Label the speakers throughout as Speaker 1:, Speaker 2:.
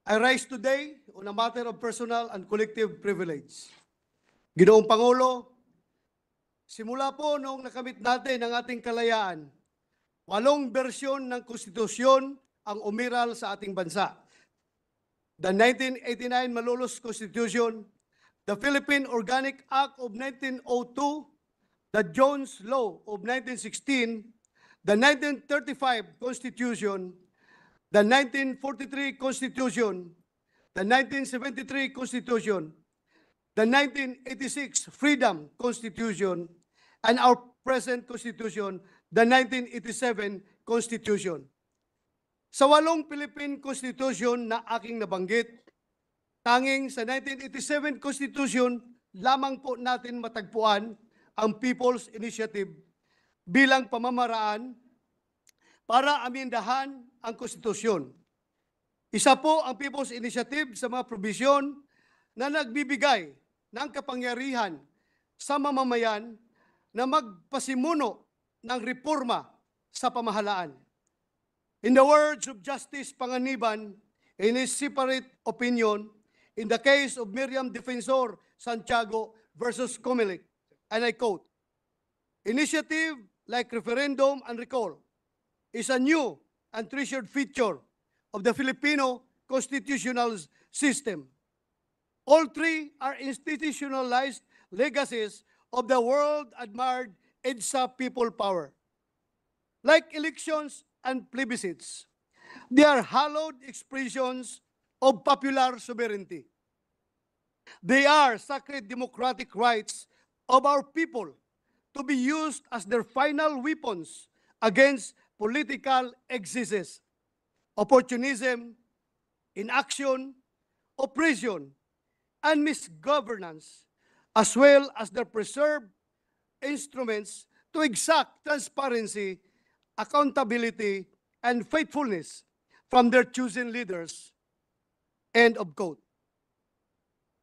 Speaker 1: I rise today on a matter of personal and collective privilege. Ginoong Pangulo, simula po noong nakamit natin ang ating kalayaan, 8 bersyon ng konstitusyon ang umiral sa ating bansa. The 1989 Malolos Constitution, the Philippine Organic Act of 1902, the Jones Law of 1916, the 1935 Constitution, the 1943 Constitution, the 1973 Constitution, the 1986 Freedom Constitution, and our present Constitution, the 1987 Constitution. Sa 8 Philippine Constitution na aking nabanggit, tanging sa 1987 Constitution lamang po natin matagpuan ang People's Initiative bilang pamamaraan para amendahan ang konstitusyon. Isa po ang People's Initiative sa mga probisyon na nagbibigay ng kapangyarihan sa mamamayan na magpasimuno ng reforma sa pamahalaan. In the words of Justice Panganiban, in his separate opinion, in the case of Miriam Defensor Santiago versus Comelec, and I quote, "Initiative like referendum and recall is a new and treasured feature of the Filipino constitutional system. All three are institutionalized legacies of the world-admired EDSA people power. Like elections and plebiscites, they are hallowed expressions of popular sovereignty. They are sacred democratic rights of our people to be used as their final weapons against political excesses, opportunism, inaction, oppression, and misgovernance, as well as their preserved instruments to exact transparency, accountability, and faithfulness from their chosen leaders." End of quote.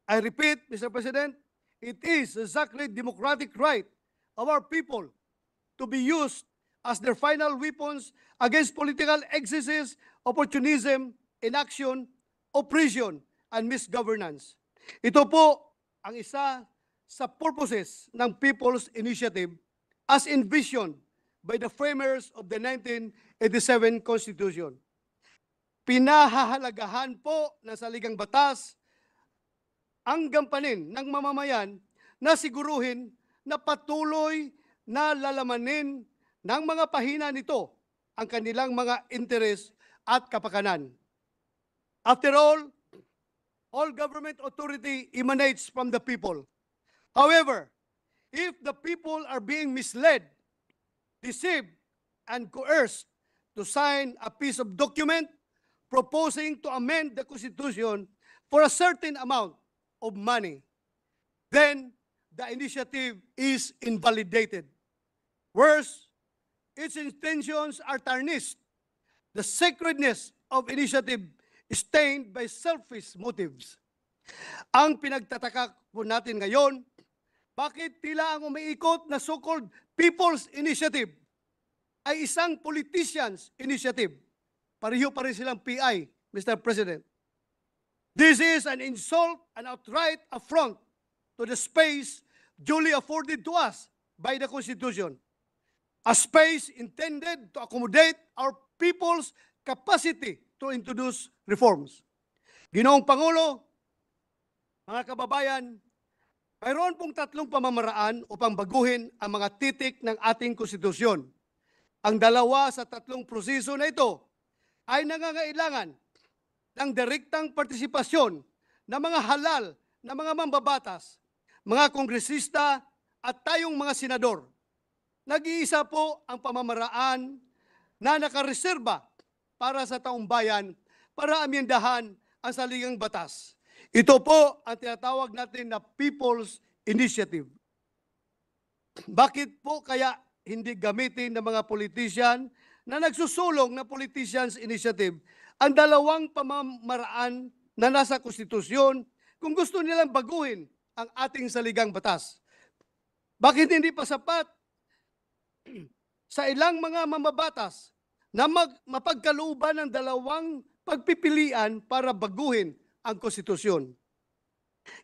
Speaker 1: I repeat, Mr. President, it is a sacred democratic right of our people to be used as their final weapons against political excesses, opportunism, inaction, oppression, and misgovernance. Ito po ang isa sa purposes ng People's Initiative as envisioned by the framers of the 1987 Constitution. Pinahahalagahan po ng saligang batas ang gampanin ng mamamayan na siguruhin na patuloy na lalamanin ng mga pahina nito ang kanilang mga interes at kapakanan. After all government authority emanates from the people. However, if the people are being misled, deceived, and coerced to sign a piece of document proposing to amend the Constitution for a certain amount of money, then the initiative is invalidated. Worse, its intentions are tarnished. The sacredness of initiative is stained by selfish motives. Ang pinagtataka po natin ngayon, bakit tila ang umiikot na so-called People's Initiative ay isang politician's initiative? Pareho pa rin silang PI, Mr. President. This is an insult and outright affront to the space duly afforded to us by the Constitution. A space intended to accommodate our people's capacity to introduce reforms. Ginoong Pangulo, mga kababayan, mayroon pong 3 pamamaraan upang baguhin ang mga titik ng ating konstitusyon. Ang 2 sa 3 proseso na ito ay nangangailangan ng direktang partisipasyon ng mga halal na mga mambabatas, mga kongresista at tayong mga senador. Nag-iisa po ang pamamaraan na nakareserba para sa taong bayan para amendahan ang saligang batas. Ito po ang tinatawag natin na People's Initiative. Bakit po kaya hindi gamitin ng mga politician na nagsusulong na Politicians Initiative ang 2 pamamaraan na nasa konstitusyon kung gusto nilang baguhin ang ating saligang batas? Bakit hindi pa sapat sa ilang mga mamabatas na mapagkalooban ng 2 pagpipilian para baguhin ang konstitusyon.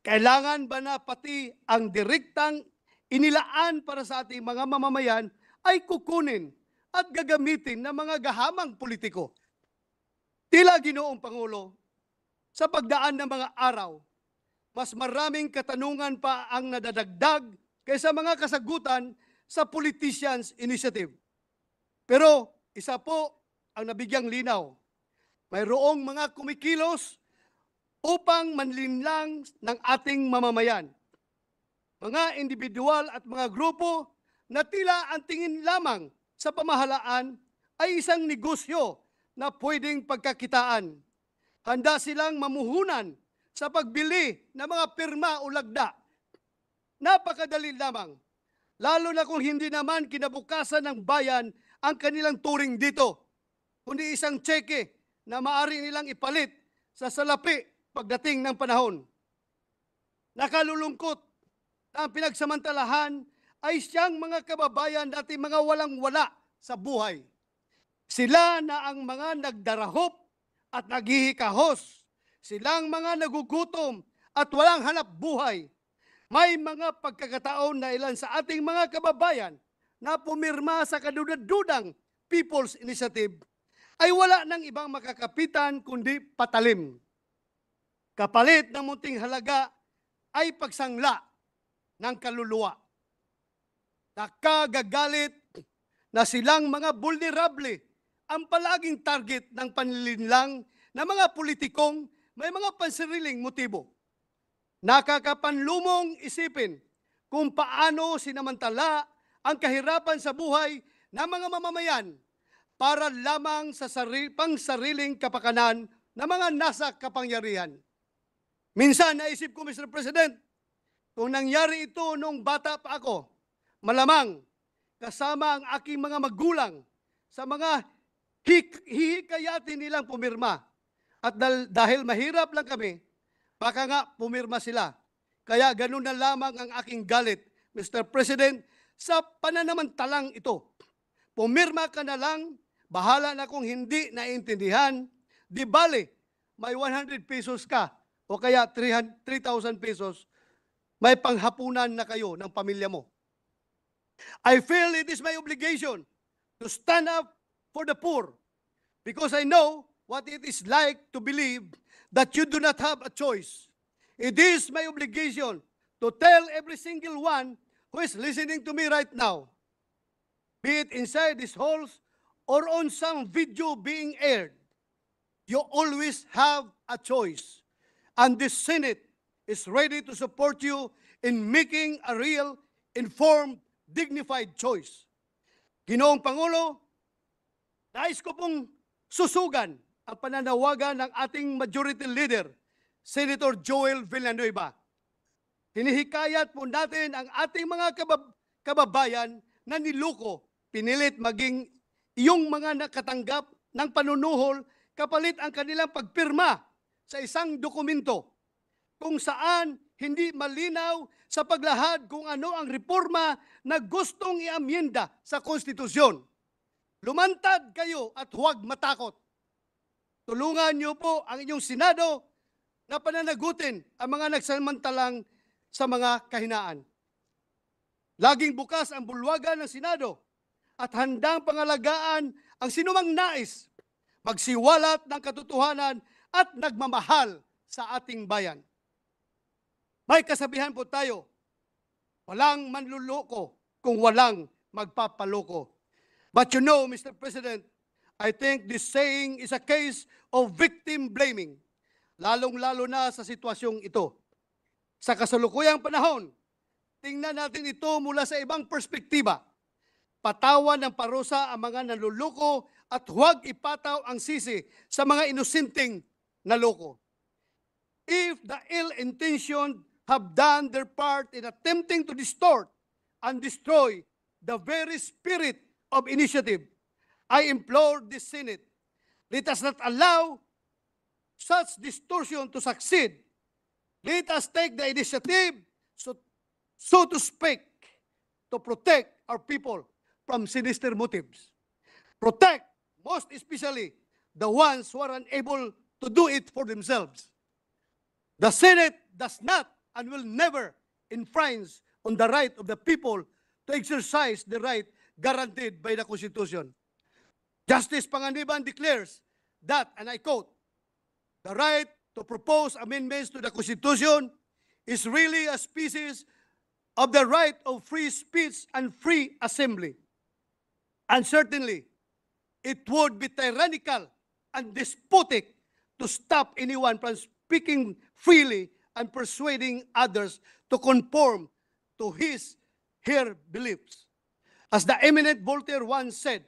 Speaker 1: Kailangan ba na pati ang direktang inilaan para sa ating mga mamamayan ay kukunin at gagamitin ng mga gahamang politiko? Tila Ginoong Pangulo, sa pagdaan ng mga araw, mas maraming katanungan pa ang nadadagdag kaysa mga kasagutan sa Politicians Initiative. Pero isa po ang nabigyang linaw. Mayroong mga kumikilos upang manlinlang ng ating mamamayan. Mga individual at mga grupo na tila ang tingin lamang sa pamahalaan ay isang negosyo na pwedeng pagkakitaan. Handa silang mamuhunan sa pagbili ng mga pirma o lagda. Napakadali lamang, lalo na kung hindi naman kinabukasan ng bayan ang kanilang turing dito, kundi isang tseke na maaari nilang ipalit sa salapi pagdating ng panahon. Nakalulungkot na ang pinagsamantalahan ay siyang mga kababayan natin mga walang-wala sa buhay. Sila na ang mga nagdarahop at naghihikahos. Silang mga nagugutom at walang hanap buhay. May mga pagkakataon na ilan sa ating mga kababayan na pumirma sa kadudang-dudang People's Initiative ay wala ng ibang makakapitan kundi patalim. Kapalit ng munting halaga ay pagsangla ng kaluluwa. Nakagagalit na silang mga vulnerable ang palaging target ng panlilinlang ng mga politikong may mga pansariling motibo. Nakakapanlumong isipin kung paano sinamantala ang kahirapan sa buhay ng mga mamamayan para lamang sa pangsariling kapakanan ng mga nasa kapangyarihan. Minsan naisip ko, Mr. President, kung nangyari ito nung bata pa ako, malamang kasama ang aking mga magulang sa mga hihikayatin nilang pumirma. At dahil mahirap lang kami, baka nga pumirma sila. Kaya ganun na lamang ang aking galit, Mr. President, sa pananamantalang ito. Pumirma ka na lang, bahala na kung hindi naiintindihan, di bale, may 100 pesos ka o kaya 3,000 pesos, may panghapunan na kayo ng pamilya mo. I feel it is my obligation to stand up for the poor because I know what it is like to believe that you do not have a choice. It is my obligation to tell every single one who is listening to me right now, be it inside these halls or on some video being aired, you always have a choice. And the Senate is ready to support you in making a real, informed, dignified choice. Ginoong Pangulo, nais ko pong susugan ang pananawagan ng ating majority leader, Senator Joel Villanueva. Hinihikayat po natin ang ating mga kababayan na niloko, pinilit maging iyong mga nakatanggap ng panunuhol kapalit ang kanilang pagpirma sa isang dokumento kung saan hindi malinaw sa paglahad kung ano ang reforma na gustong iamyenda sa konstitusyon. Lumantad kayo at huwag matakot. Tulungan niyo po ang inyong Senado na pananagutin ang mga nagsamantalang sa mga kahinaan. Laging bukas ang bulwagan ng Senado at handang pangalagaan ang sinumang nais magsiwalat ng katotohanan at nagmamahal sa ating bayan. May kasabihan po tayo, walang manluloko kung walang magpapaloko. But you know, Mr. President, I think this saying is a case of victim blaming, lalong-lalo na sa sitwasyong ito. Sa kasalukuyang panahon, tingnan natin ito mula sa ibang perspektiba. Patawan ng parusa ang mga nanluloko at huwag ipataw ang sisi sa mga inosenteng naloko. If the ill-intentioned have done their part in attempting to distort and destroy the very spirit of initiative, I implore the Senate, let us not allow such distortion to succeed. Let us take the initiative, so to speak, to protect our people from sinister motives. Protect, most especially, the ones who are unable to do it for themselves. The Senate does not and will never infringe on the right of the people to exercise the right guaranteed by the Constitution. Justice Panganiban declares that, and I quote, the right to propose amendments to the Constitution is really a species of the right of free speech and free assembly. And certainly, it would be tyrannical and despotic to stop anyone from speaking freely and persuading others to conform to her beliefs. As the eminent Voltaire once said,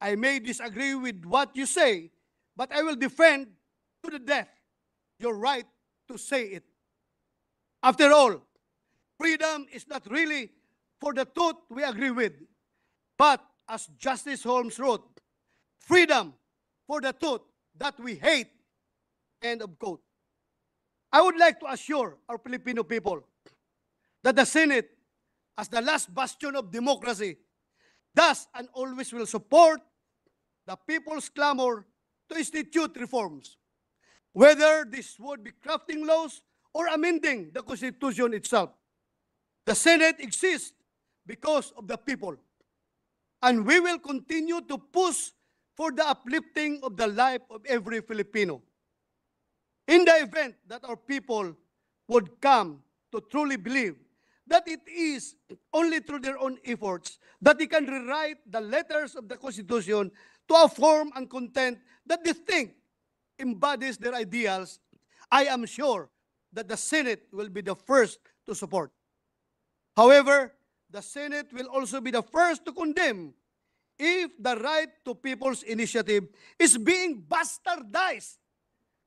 Speaker 1: I may disagree with what you say, but I will defend to the death your right to say it. After all, freedom is not really for the truth we agree with, but as Justice Holmes wrote, freedom for the truth that we hate. End of quote. I would like to assure our Filipino people that the Senate, as the last bastion of democracy, does and always will support the people's clamor to institute reforms, whether this would be crafting laws or amending the Constitution itself. The Senate exists because of the people, and we will continue to push for the uplifting of the life of every Filipino. In the event that our people would come to truly believe that it is only through their own efforts that they can rewrite the letters of the Constitution to a form and content that they think embodies their ideals, I am sure that the Senate will be the first to support. However, the Senate will also be the first to condemn if the right to people's initiative is being bastardized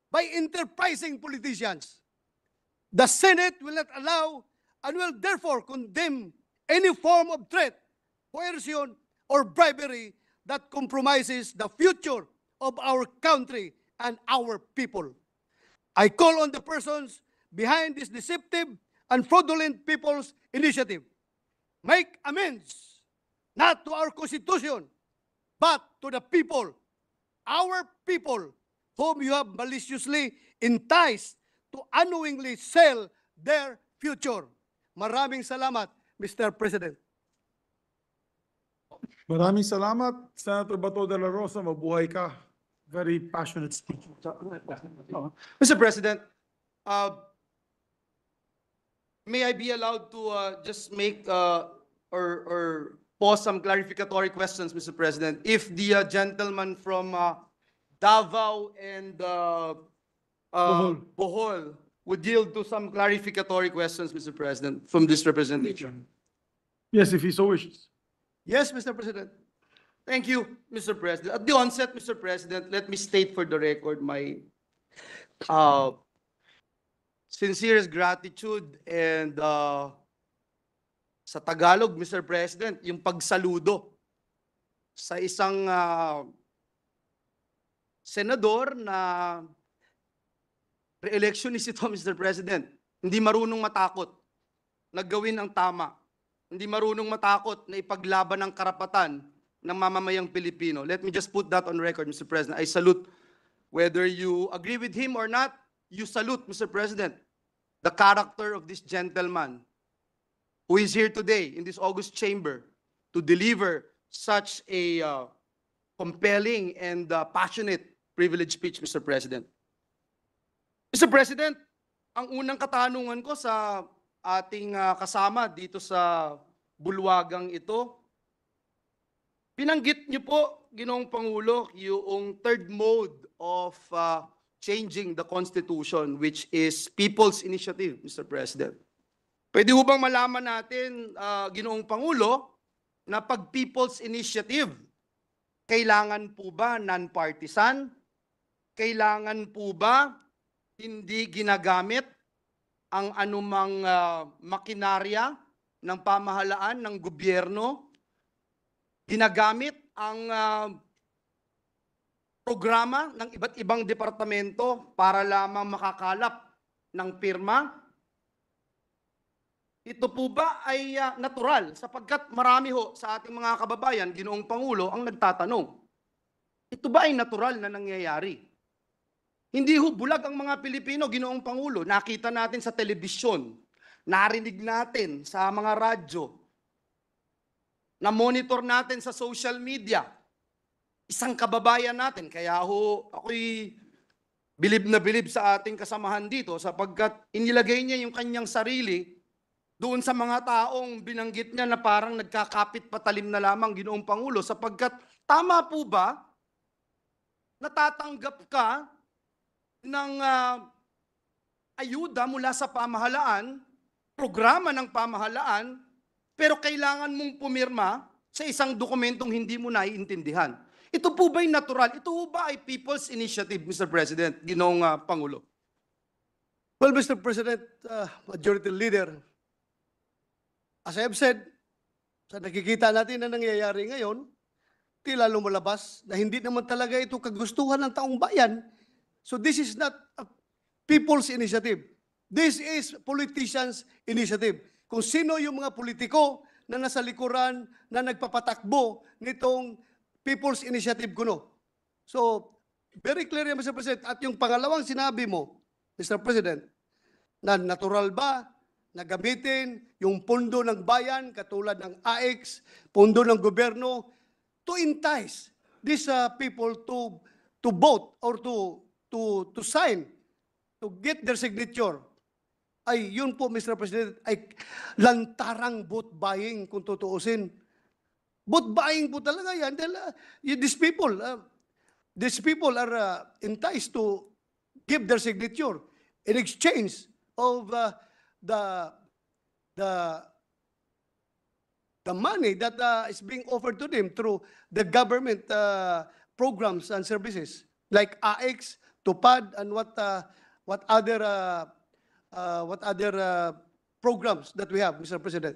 Speaker 1: by enterprising politicians. The Senate will not allow and will therefore condemn any form of threat, coercion, or bribery that compromises the future of our country and our people. I call on the persons behind this deceptive and fraudulent people's initiative. Make amends, not to our Constitution, but to the people, our people, whom you have maliciously enticed to unknowingly sell their future. Maraming salamat, Mr. President.
Speaker 2: Maraming salamat, Senator Bato de la Rosa. Mabuhay ka. Very passionate speech.
Speaker 3: Mr. President, may I be allowed to just make or pose some clarificatory questions, Mr. President? If the gentleman from Davao and Bohol would yield to some clarificatory questions, Mr. President, from this representation.
Speaker 2: Yes, if he so wishes.
Speaker 1: Yes, Mr. President.
Speaker 3: Thank you, Mr. President. At the onset, Mr. President, let me state for the record my sincerest gratitude and sa Tagalog, Mr. President, yung pagsaludo sa isang senador na re-electionist ito, Mr. President. Hindi marunong matakot na gawin ang tama. Hindi marunong matakot na ipaglaban ang karapatan ng mamamayang Pilipino. Let me just put that on record, Mr. President. I salute, whether you agree with him or not, you salute, Mr. President, the character of this gentleman who is here today in this august chamber to deliver such a compelling and passionate privilege speech, Mr. President. Mr. President, ang unang katanungan ko sa ating kasama dito sa bulwagang ito, binanggit niyo po, Ginoong Pangulo, yung third mode of changing the Constitution, which is people's initiative, Mr. President. Pwede ho bang malaman natin, Ginoong Pangulo, na pag people's initiative, kailangan po ba non-partisan? Kailangan po ba hindi ginagamit ang anumang makinarya ng pamahalaan ng gobyerno? Ginagamit ang programa ng iba't ibang departamento para lamang makakalap ng pirma? Ito po ba ay natural sapagkat marami ho sa ating mga kababayan, Ginoong Pangulo, ang nagtatanong. Ito ba ay natural na nangyayari? Hindi ho bulag ang mga Pilipino, Ginoong Pangulo. Nakita natin sa telebisyon, narinig natin sa mga radyo, na-monitor natin sa social media. Isang kababayan natin, kaya ho ako'y bilib na bilib sa ating kasamahan dito sapagkat inilagay niya yung kanyang sarili doon sa mga taong binanggit niya na parang nagkakapit patalim na lamang, Ginoong Pangulo, sapagkat tama po ba natatanggap ka ng ayuda mula sa pamahalaan, programa ng pamahalaan, pero kailangan mong pumirma sa isang dokumentong hindi mo naiintindihan. Ito po ba'y natural? Ito po ba ay people's initiative, Mr. President, Ginoong Pangulo?
Speaker 1: Well, Mr. President, Majority Leader, as I have said, sa nakikita natin na nangyayari ngayon, tila lumalabas na hindi naman talaga ito kagustuhan ng taong bayan. So this is not a people's initiative. This is politicians' initiative. Kung sino yung mga politiko na nasa likuran na nagpapatakbo nitong people's initiative kuno. So, very clear yan, Mr. President. At yung pangalawang sinabi mo, Mr. President, na natural ba na gamitin yung pondo ng bayan katulad ng AX, pondo ng gobyerno to entice these people to vote or to sign, to get their signature, ay yun po, Mr. President, ay lantarang vote buying kung tutuusin. Vote buying po talaga yan. Dahil, these people are enticed to give their signature in exchange of the money that is being offered to them through the government programs and services like AX, TUPAD, and what other programs that we have, Mr. President.